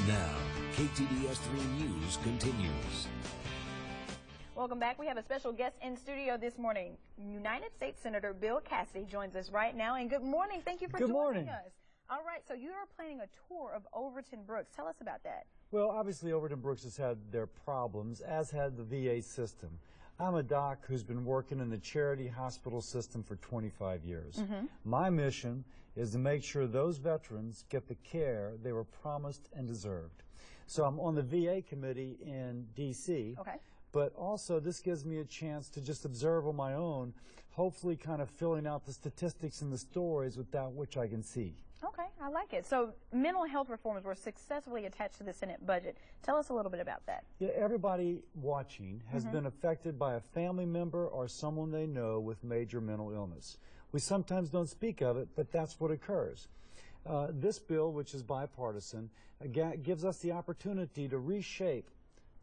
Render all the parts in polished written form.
Now, KTBS 3 News continues. Welcome back. We have a special guest in studio this morning. United States Senator Bill Cassidy joins us right now. And good morning. Thank you for joining us. All right, so you are planning a tour of Overton Brooks. Tell us about that. Well, obviously Overton Brooks has had their problems, as had the VA system. I'm a doc who's been working in the charity hospital system for 25 years. My mission is to make sure those veterans get the care they were promised and deserved. So I'm on the VA committee in D.C., but also this gives me a chance to just observe on my own, hopefully kind of filling out the statistics and the stories with that which I can see. Okay, I like it. So mental health reforms were successfully attached to the Senate budget. Tell us a little bit about that. Yeah, everybody watching has been affected by a family member or someone they know with major mental illness. We sometimes don't speak of it, but that's what occurs. This bill, which is bipartisan, again, gives us the opportunity to reshape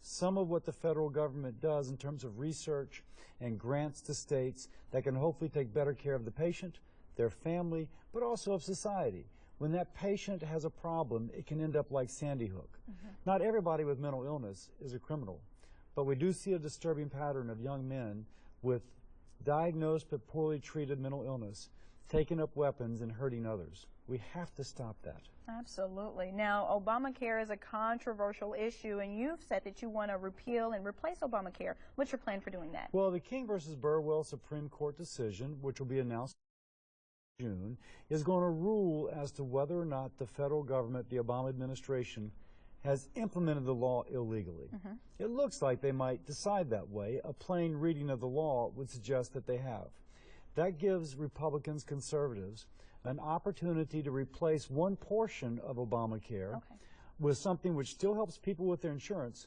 some of what the federal government does in terms of research and grants to states that can hopefully take better care of the patient, their family, but also of society. When that patient has a problem, it can end up like Sandy Hook. Not everybody with mental illness is a criminal, but we do see a disturbing pattern of young men with diagnosed but poorly treated mental illness taking up weapons and hurting others. We have to stop that. Absolutely. Now, Obamacare is a controversial issue, and you've said that you want to repeal and replace Obamacare. What's your plan for doing that? Well, the King versus Burwell Supreme Court decision, which will be announced in June, is going to rule as to whether or not the federal government, the Obama administration, has implemented the law illegally. It looks like they might decide that way. A plain reading of the law would suggest that they have. That gives Republicans, conservatives, an opportunity to replace one portion of Obamacare with something which still helps people with their insurance,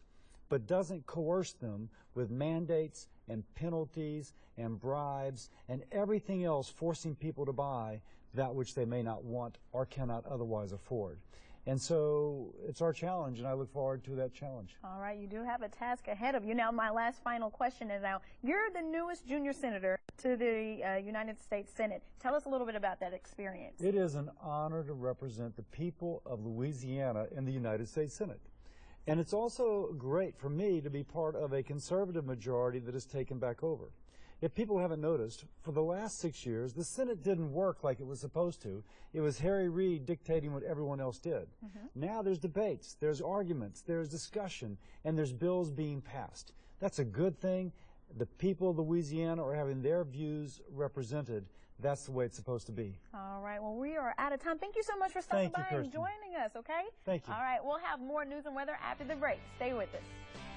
but doesn't coerce them with mandates and penalties and bribes and everything else forcing people to buy that which they may not want or cannot otherwise afford. And so it's our challenge, and I look forward to that challenge. All right, you do have a task ahead of you. Now, my last final question is now, you're the newest junior senator to the United States Senate. Tell us a little bit about that experience. It is an honor to represent the people of Louisiana in the United States Senate. And it's also great for me to be part of a conservative majority that has taken back over. If people haven't noticed, for the last 6 years, the Senate didn't work like it was supposed to. It was Harry Reid dictating what everyone else did. Now there's debates, there's arguments, there's discussion, and there's bills being passed. That's a good thing. The people of Louisiana are having their views represented. That's the way it's supposed to be. All right. Well, we are out of time. Thank you so much for stopping by and joining us, okay? Thank you. All right. We'll have more news and weather after the break. Stay with us.